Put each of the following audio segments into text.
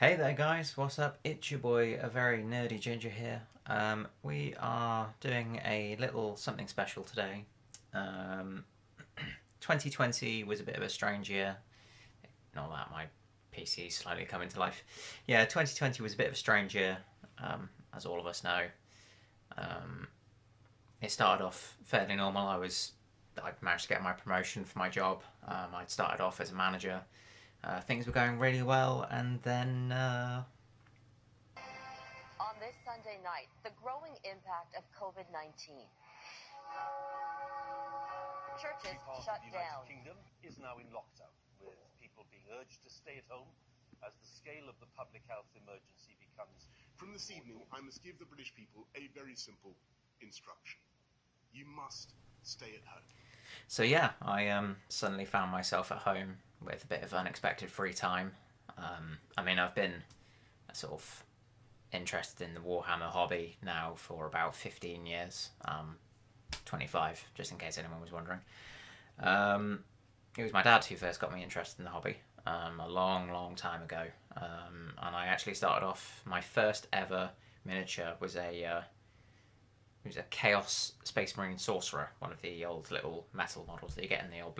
Hey there guys, what's up? It's your boy, a very nerdy ginger here. We are doing a little something special today. 2020 was a bit of a strange year. Not that my PC is slowly coming to life. Yeah, 2020 was a bit of a strange year, as all of us know. It started off fairly normal. I'd managed to get my promotion for my job. I'd started off as a manager. Things were going really well, and then On this Sunday night, the growing impact of COVID-19. Churches shut The United down. Kingdom is now in lockdown, with people being urged to stay at home as the scale of the public health emergency becomes. From this evening, I must give the British people a very simple instruction. You must stay at home. So yeah, I suddenly found myself at home with a bit of unexpected free time. I mean, I've been sort of interested in the Warhammer hobby now for about 15 years. 25, just in case anyone was wondering. It was my dad who first got me interested in the hobby a long time ago. And I actually started off, my first ever miniature was a Chaos Space Marine Sorcerer, one of the old little metal models that you get in the old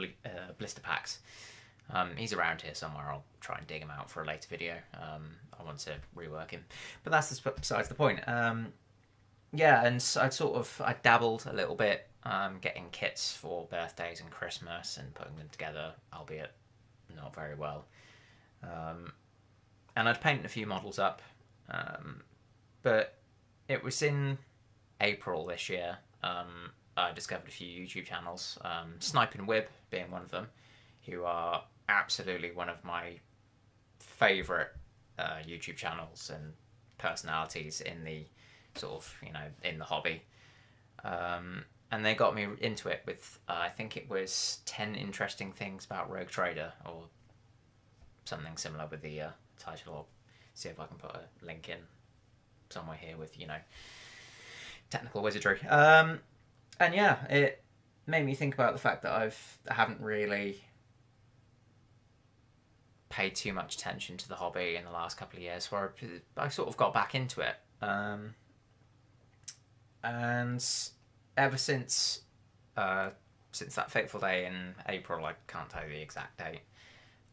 blister packs. He's around here somewhere. I'll try and dig him out for a later video. I want to rework him, but that's besides the point. Yeah, and I dabbled a little bit, getting kits for birthdays and Christmas and putting them together, albeit not very well. And I'd painted a few models up, but it was in April this year. I discovered a few YouTube channels, Snipe and Wib being one of them, who are absolutely one of my favourite YouTube channels and personalities in the sort of, in the hobby. And they got me into it with, I think it was 10 interesting things about Rogue Trader, or something similar with the title. I'll see if I can put a link in somewhere here with, technical wizardry. And yeah, it made me think about the fact that I haven't really paid too much attention to the hobby in the last couple of years, where I sort of got back into it. And ever since that fateful day in April, I can't tell you the exact date,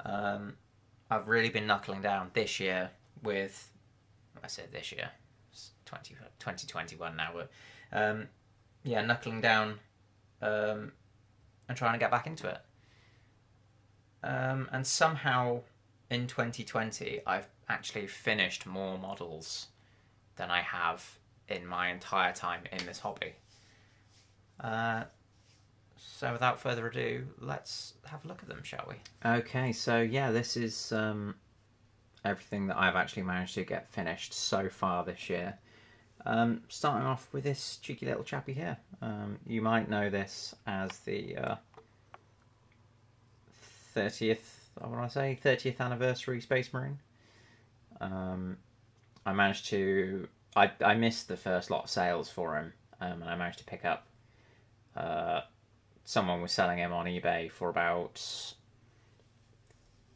I've really been knuckling down this year with, I said this year, it's 2021 now, but yeah, knuckling down and trying to get back into it. And somehow in 2020 I've actually finished more models than I have in my entire time in this hobby. So without further ado, let's have a look at them, shall we? Okay, so yeah, this is everything that I've actually managed to get finished so far this year. Starting off with this cheeky little chappy here. You might know this as the 30th anniversary Space Marine. I managed to, I missed the first lot of sales for him, and I managed to pick up, someone was selling him on eBay for about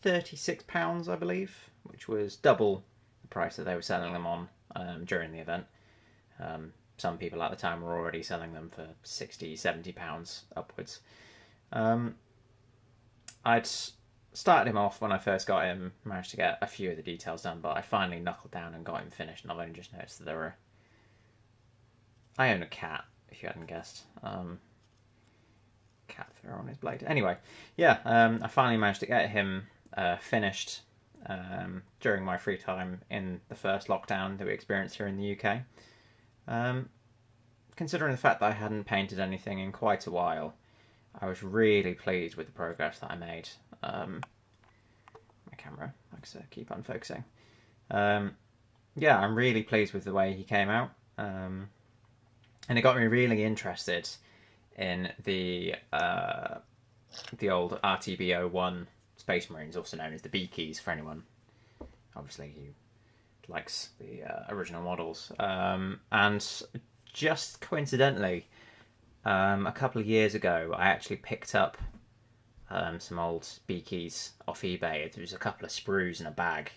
£36, I believe, which was double the price that they were selling them on during the event. Some people at the time were already selling them for £60, £70 upwards. I'd started him off when I first got him, managed to get a few of the details done, but I finally knuckled down and got him finished, and I've only just noticed that there were... I own a cat, if you hadn't guessed. Cat fur on his blade. Anyway, yeah, I finally managed to get him finished during my free time in the first lockdown that we experienced here in the UK. Considering the fact that I hadn't painted anything in quite a while, I was really pleased with the progress that I made. My camera likes to keep unfocusing. Yeah, I'm really pleased with the way he came out. And it got me really interested in the old RTB01 Space Marines, also known as the B-Keys, for anyone obviously who likes the original models. And just coincidentally, a couple of years ago, I actually picked up some old B-Keys off eBay. There was a couple of sprues in a bag,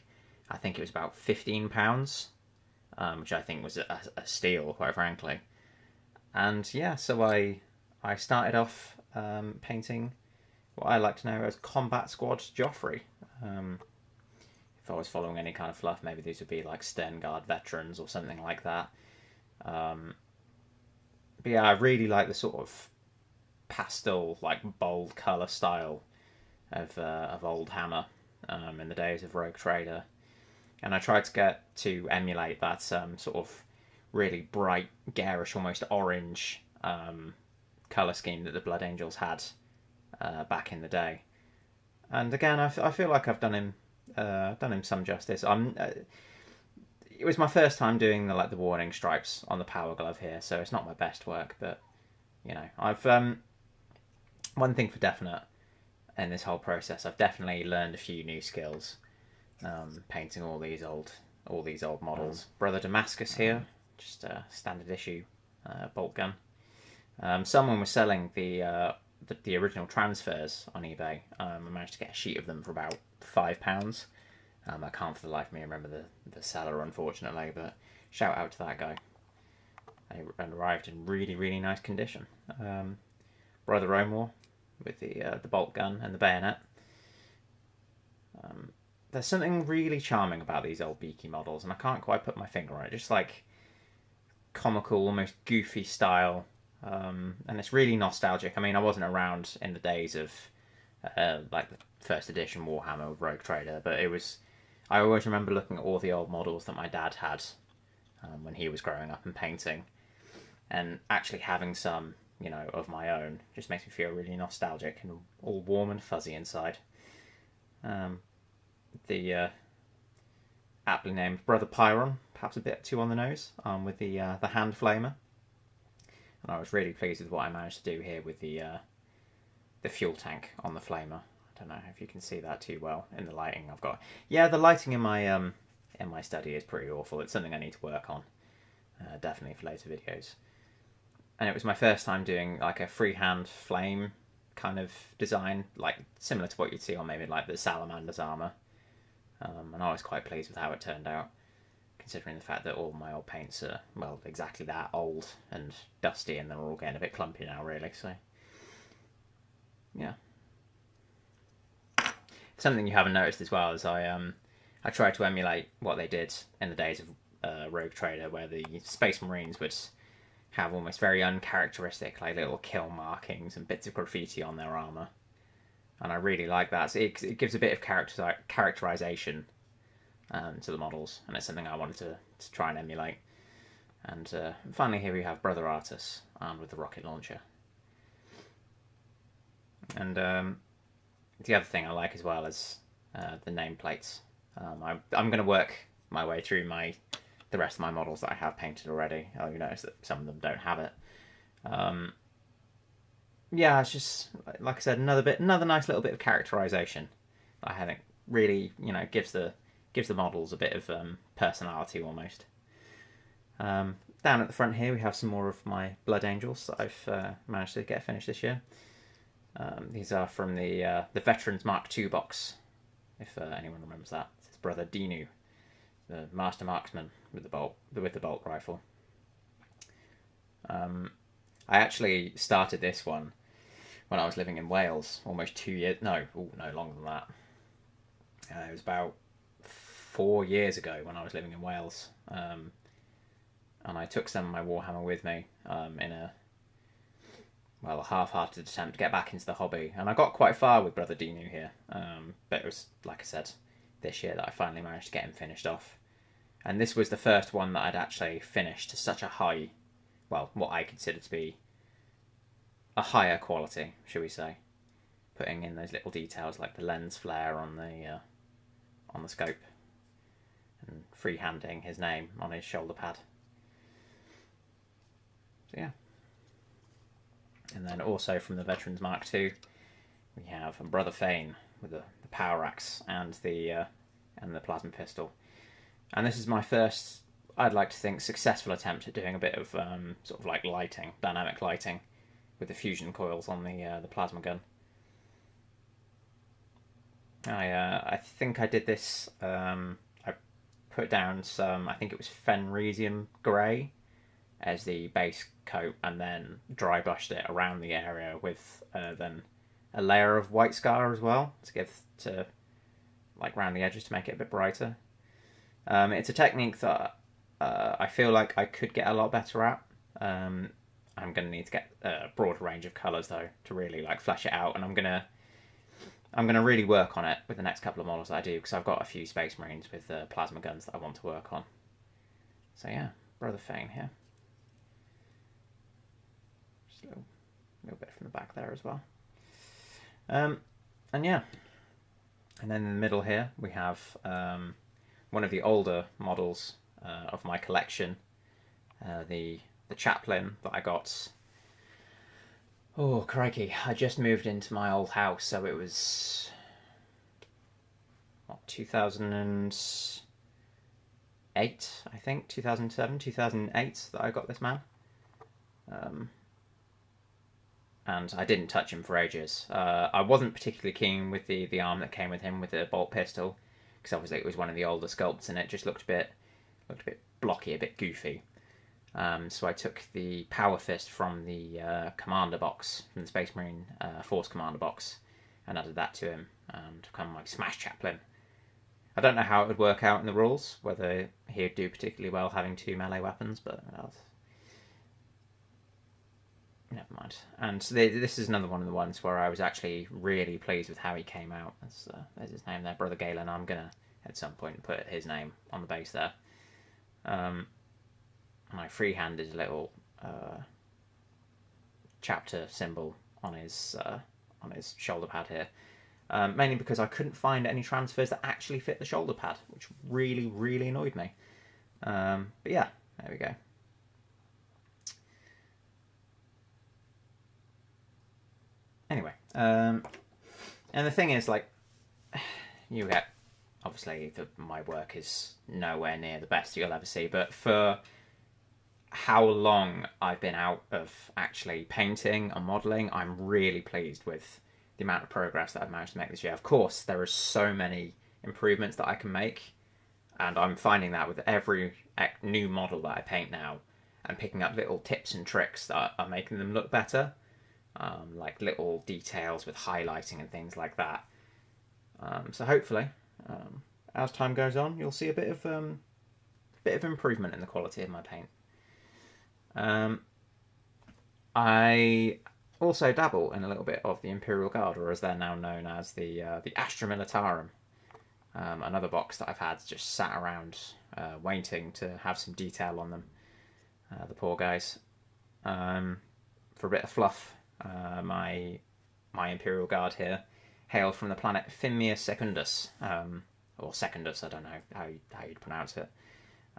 I think it was about £15, which I think was a steal, quite frankly. And yeah, so I started off painting what I like to know as Combat Squad Joffrey. If I was following any kind of fluff, maybe these would be like Stern Guard veterans or something like that. But yeah, I really like the sort of pastel, like bold colour style of old Hammer in the days of Rogue Trader. And I tried to get to emulate that sort of really bright, garish, almost orange colour scheme that the Blood Angels had back in the day. And again, I feel like I've done him some justice. It was my first time doing the warning stripes on the Power Glove here, so it's not my best work, but you know, I've one thing for definite in this whole process, I've definitely learned a few new skills. Painting all these old models. Brother Damascus here, just a standard issue bolt gun. Someone was selling the original transfers on eBay. I managed to get a sheet of them for about £5. I can't for the life of me remember the seller, unfortunately, but shout out to that guy. They arrived in really nice condition. Brother Romor with the bolt gun and the bayonet. There's something really charming about these old Beaky models, and I can't quite put my finger on it. Just like comical, almost goofy style, and it's really nostalgic. I mean, I wasn't around in the days of like the first edition Warhammer with Rogue Trader, but I always remember looking at all the old models that my dad had when he was growing up and painting, and actually having some, you know, of my own just makes me feel really nostalgic and all warm and fuzzy inside. The aptly named Brother Pyron, perhaps a bit too on the nose, with the hand flamer, and I was really pleased with what I managed to do here with the fuel tank on the flamer. I don't know if you can see that too well in the lighting I've got. Yeah, the lighting in my study is pretty awful. It's something I need to work on, definitely for later videos. And it was my first time doing like a freehand flame kind of design, like similar to what you'd see on maybe like the Salamander's armour. And I was quite pleased with how it turned out, considering the fact that all my old paints are, well, exactly that, old and dusty, and they're all getting a bit clumpy now, really, so yeah. Something you haven't noticed as well is I tried to emulate what they did in the days of Rogue Trader, where the Space Marines would have almost very uncharacteristic, like little kill markings and bits of graffiti on their armour. And I really like that. So it gives a bit of characterization to the models, and it's something I wanted to try and emulate. And finally here we have Brother Artus armed with the rocket launcher. And the other thing I like as well is the nameplates. I'm going to work my way through the rest of my models that I have painted already. You notice that some of them don't have it. Yeah, it's just, like I said, another nice little bit of characterization. I think really, you know, gives the models a bit of personality almost. Down at the front here we have some more of my Blood Angels that I've managed to get finished this year. These are from the Veterans Mark II box, if anyone remembers that. It's Brother Dinu, the Master Marksman with the bolt rifle. I actually started this one when I was living in Wales, almost 2 years, no longer than that. It was about 4 years ago when I was living in Wales. And I took some of my Warhammer with me in a half-hearted attempt to get back into the hobby. And I got quite far with Brother Dinu here. But it was, like I said, this year that I finally managed to get him finished off. And this was the first one that I'd actually finished to such a high, well, what I consider to be a higher quality, shall we say, putting in those little details like the lens flare on the scope and freehanding his name on his shoulder pad. So yeah. And then also from the Veterans Mark II, we have Brother Fane with the power axe and the plasma pistol. And this is my first, I'd like to think, successful attempt at doing a bit of sort of like lighting, dynamic lighting, with the fusion coils on the plasma gun. I think I did this. I put down some, I think it was Fenrisium Grey as the base coat, and then dry brushed it around the area with then a layer of white scar as well to like round the edges to make it a bit brighter. It's a technique that I feel like I could get a lot better at. I'm going to need to get a broader range of colours though to really like flesh it out, and I'm gonna really work on it with the next couple of models that I do, because I've got a few Space Marines with plasma guns that I want to work on. So yeah, Brother Fane here. Just a little bit from the back there as well. And yeah, and then in the middle here we have one of the older models of my collection, the chaplain that I got. Oh crikey! I just moved into my old house, so it was what, 2008, I think, 2007, 2008 that I got this man. And I didn't touch him for ages. I wasn't particularly keen with the arm that came with him with the bolt pistol, because obviously it was one of the older sculpts and it just looked a bit blocky, a bit goofy. So I took the Power Fist from the Commander box, from the Space Marine Force Commander box, and added that to him to become my Smash Chaplain. I don't know how it would work out in the rules, whether he'd do particularly well having 2 melee weapons, but never mind. And so this is another one of the ones where I was actually really pleased with how he came out. There's his name there, Brother Galen. I'm going to, at some point, put his name on the base there. And I freehanded a little chapter symbol on his shoulder pad here. Mainly because I couldn't find any transfers that actually fit the shoulder pad, which really, really annoyed me. But yeah, there we go. Anyway, and the thing is, like, you get, obviously, my work is nowhere near the best you'll ever see, but for how long I've been out of actually painting and modelling, I'm really pleased with the amount of progress that I've managed to make this year. Of course, there are so many improvements that I can make, and I'm finding that with every new model that I paint now, I'm picking up little tips and tricks that are making them look better. Like little details with highlighting and things like that. So hopefully, as time goes on, you'll see a bit of improvement in the quality of my paint. I also dabble in a little bit of the Imperial Guard, or as they're now known as the Astra Militarum. Another box that I've had just sat around waiting to have some detail on them. The poor guys. For a bit of fluff. My Imperial Guard here hail from the planet Fimia Secundus, or Secundus, I don't know how you'd pronounce it.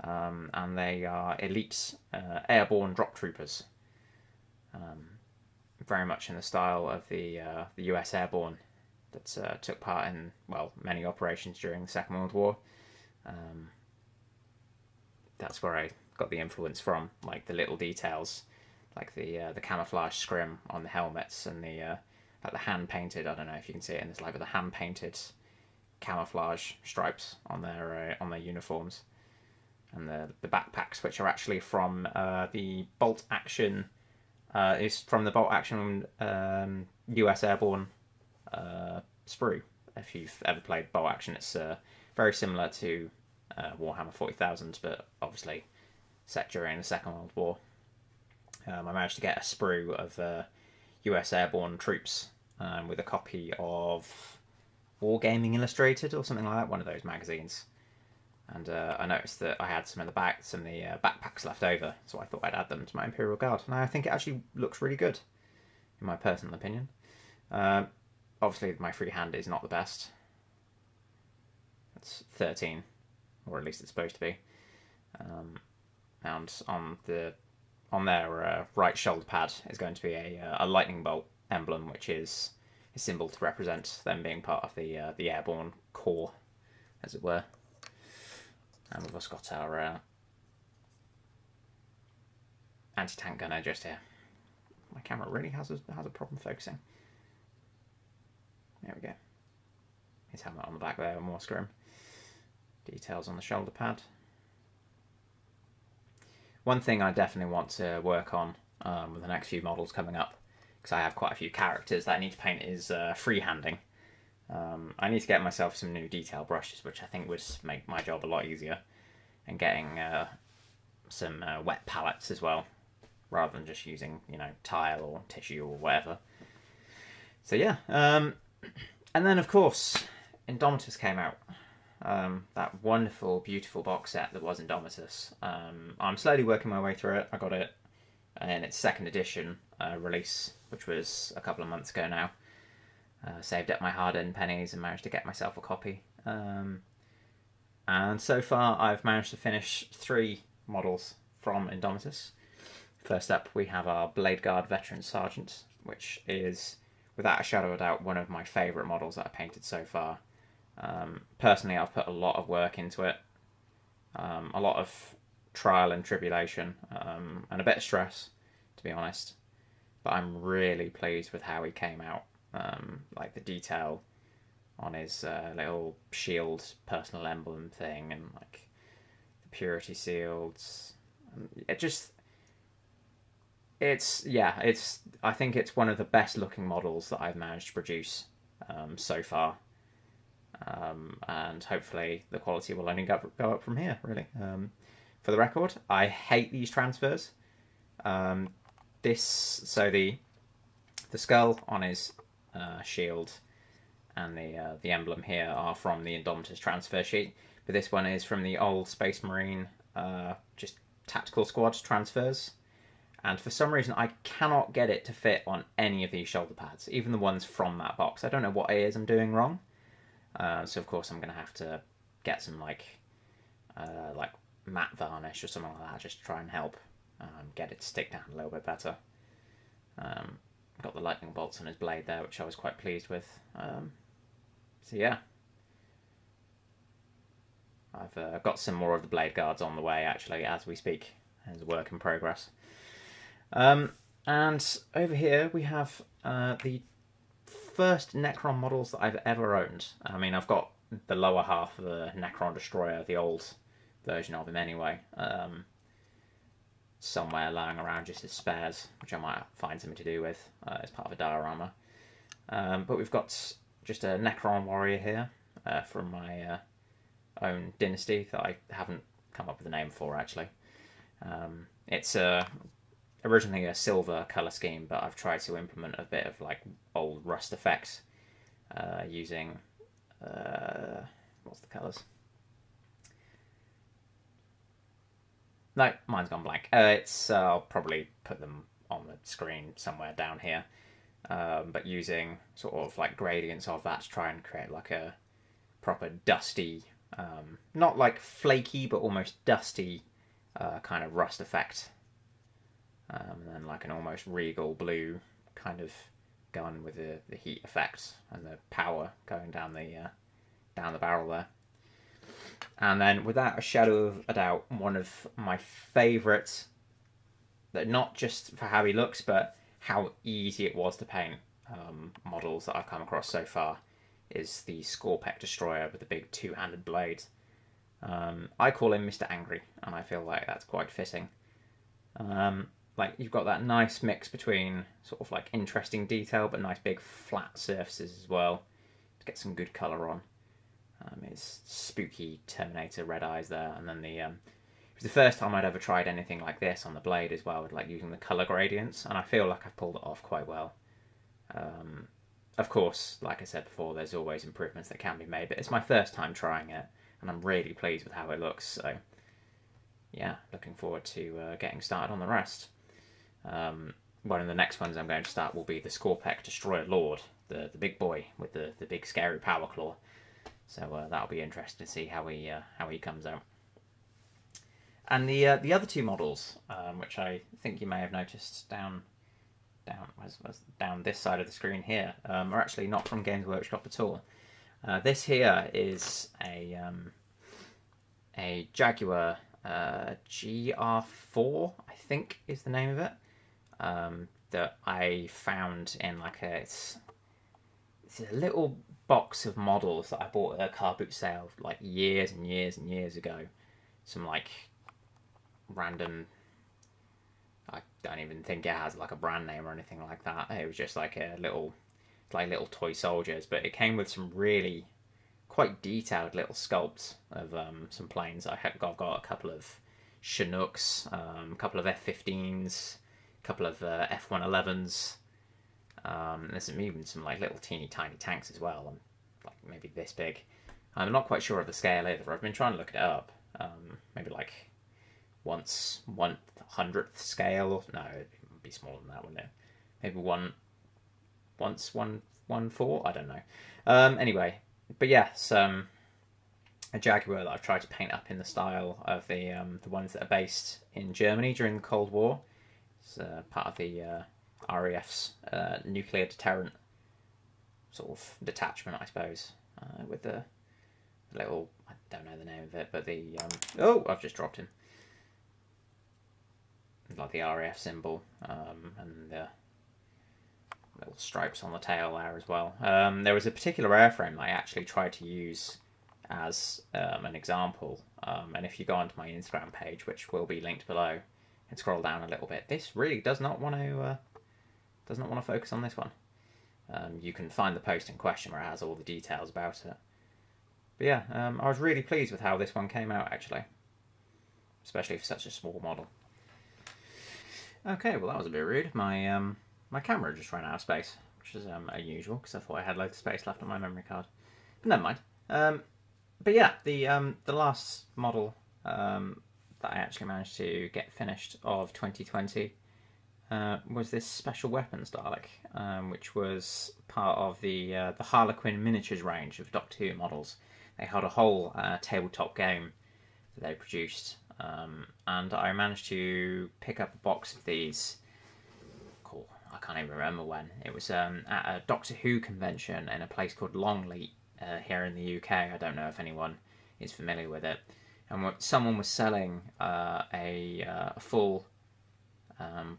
And they are elite airborne drop troopers, very much in the style of the US Airborne that took part in, well, many operations during the Second World War. That's where I got the influence from, like the little details, like the camouflage scrim on the helmets and the like the hand painted. I don't know if you can see it in this, like with the hand painted camouflage stripes on their uniforms, and the backpacks, which are actually from the bolt action. Is from the bolt action US Airborne sprue. If you've ever played bolt action, it's very similar to Warhammer 40,000, but obviously set during the Second World War. I managed to get a sprue of US Airborne troops with a copy of Wargaming Illustrated or something like that, one of those magazines. And I noticed that I had some of the backpacks left over, so I thought I'd add them to my Imperial Guard. And I think it actually looks really good, in my personal opinion. Obviously, my freehand is not the best. It's 13, or at least it's supposed to be. And on their right shoulder pad is going to be a lightning bolt emblem, which is a symbol to represent them being part of the airborne corps, as it were. And we've also got our anti-tank gunner just here. My camera really has a problem focusing. There we go. His helmet on the back there, more scrim. Details on the shoulder pad. One thing I definitely want to work on with the next few models coming up, because I have quite a few characters that I need to paint, is freehanding. I need to get myself some new detail brushes, which I think would make my job a lot easier, and getting some wet palettes as well, rather than just using, you know, tile or tissue or whatever. So yeah, and then of course Indomitus came out. That wonderful, beautiful box set that was Indomitus. I'm slowly working my way through it. I got it in its second edition release, which was a couple of months ago now. Saved up my hard-earned pennies and managed to get myself a copy. And so far I've managed to finish 3 models from Indomitus. First up we have our Blade Guard Veteran Sergeant, which is, without a shadow of a doubt, one of my favourite models that I've painted so far. Personally, I've put a lot of work into it, a lot of trial and tribulation, and a bit of stress, to be honest. But I'm really pleased with how he came out. Like the detail on his little shield personal emblem thing, and like the purity seals. I think it's one of the best looking models that I've managed to produce so far. And hopefully the quality will only go up from here, really. For the record, I hate these transfers. The skull on his shield and the emblem here are from the Indomitus transfer sheet, but this one is from the old Space Marine just tactical squad transfers. And for some reason, I cannot get it to fit on any of these shoulder pads, even the ones from that box. I don't know what it is I'm doing wrong. So of course I'm going to have to get some like matte varnish or something like that, just to try and help get it to stick down a little bit better. Got the lightning bolts on his blade there, which I was quite pleased with. So yeah, I've got some more of the blade guards on the way actually as we speak, as a work in progress. And over here we have the first Necron models that I've ever owned. I mean, I've got the lower half of the Necron Destroyer, the old version of him anyway, somewhere lying around just as spares, which I might find something to do with as part of a diorama. But we've got just a Necron warrior here from my own dynasty that I haven't come up with a name for actually. It's originally a silver colour scheme, but I've tried to implement a bit of like old rust effects using what's the colours? No, mine's gone blank. I'll probably put them on the screen somewhere down here, but using sort of like gradients of that to try and create like a proper dusty, not like flaky, but almost dusty kind of rust effect. And then like an almost regal blue kind of gun with the heat effect and the power going down the barrel there. And then, without a shadow of a doubt, one of my favourites, that not just for how he looks, but how easy it was to paint models that I've come across so far, is the Scorpec Destroyer with the big two-handed blade. I call him Mr. Angry, and I feel like that's quite fitting. Like, you've got that nice mix between sort of like interesting detail, but nice big flat surfaces as well, to get some good colour on. His spooky Terminator red eyes there, and then it was the first time I'd ever tried anything like this on the blade as well, with like using the colour gradients, and I feel like I've pulled it off quite well. Of course, like I said before, there's always improvements that can be made, but it's my first time trying it, and I'm really pleased with how it looks, so yeah, looking forward to getting started on the rest. One of the next ones I'm going to start will be the Scorpec Destroyer Lord, the big boy with the big scary power claw. So that'll be interesting to see how he comes out. And the other two models, which I think you may have noticed down this side of the screen here, are actually not from Games Workshop at all. This here is a Jaguar GR4, I think is the name of it, that I found in like it's a little box of models that I bought at a car boot sale like years and years and years ago. Some like random, I don't even think it has like a brand name or anything like that. It was just like a little, like little toy soldiers, but it came with some really quite detailed little sculpts of some planes. I've got a couple of Chinooks, a couple of F-15s, a couple of F-111s. There's even some like little teeny tiny tanks as well, like maybe this big. I'm not quite sure of the scale either. I've been trying to look it up. Maybe like 1/100th scale, or no, it would be smaller than that, wouldn't it? Maybe 1/4. I don't know. Anyway, but yes, a Jaguar that I've tried to paint up in the style of the ones that are based in Germany during the Cold War. It's part of the RAF's nuclear deterrent sort of detachment, I suppose, with the little, I don't know the name of it, but the oh, I've just dropped him. Like the RAF symbol, and the little stripes on the tail there as well. There was a particular airframe that I actually tried to use as an example, and if you go onto my Instagram page, which will be linked below, and scroll down a little bit, this really does not want to focus on this one. You can find the post in question where it has all the details about it. But yeah, I was really pleased with how this one came out, actually, especially for such a small model. Okay, well that was a bit rude. My my camera just ran out of space, which is unusual because I thought I had loads of space left on my memory card. But never mind. But yeah, the last model that I actually managed to get finished of 2020 was this Special Weapons Dalek, which was part of the Harlequin miniatures range of Doctor Who models. They had a whole tabletop game that they produced, and I managed to pick up a box of these. Cool. I can't even remember when. It was at a Doctor Who convention in a place called Longleat here in the UK. I don't know if anyone is familiar with it. And someone was selling a full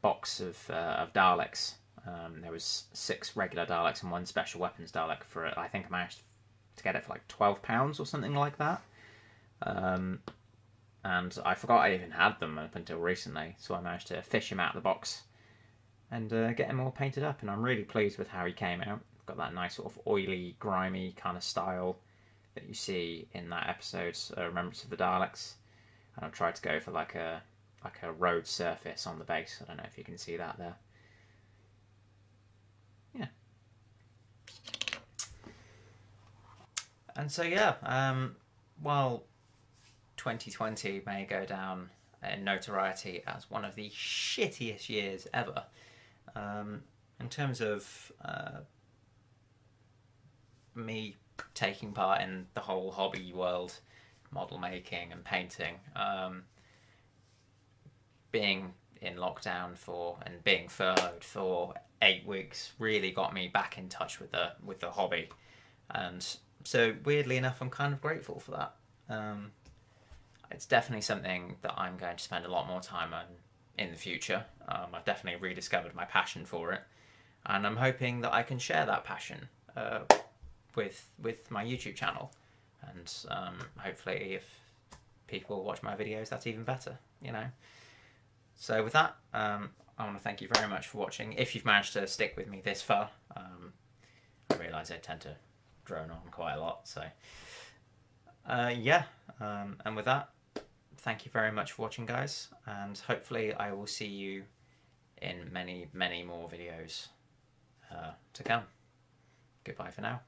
box of Daleks. There was 6 regular Daleks and 1 Special Weapons Dalek for it. I think I managed to get it for like £12 or something like that. And I forgot I even had them up until recently, so I managed to fish him out of the box and get him all painted up, and I'm really pleased with how he came out. Got that nice sort of oily, grimy kind of style that you see in that episode, Remembrance of the Daleks. And I've tried to go for like a road surface on the base. I don't know if you can see that there. Yeah. And so yeah, while 2020 may go down in notoriety as one of the shittiest years ever, in terms of me taking part in the whole hobby world, model making and painting, being in lockdown and being furloughed for 8 weeks really got me back in touch with the hobby, and so weirdly enough I'm kind of grateful for that. It's definitely something that I'm going to spend a lot more time on in the future. I've definitely rediscovered my passion for it, and I'm hoping that I can share that passion with my YouTube channel, and hopefully if people watch my videos, that's even better, you know. So with that, I want to thank you very much for watching. If you've managed to stick with me this far, I realise I tend to drone on quite a lot, so yeah, and with that, thank you very much for watching, guys, and hopefully I will see you in many, many more videos to come. Goodbye for now.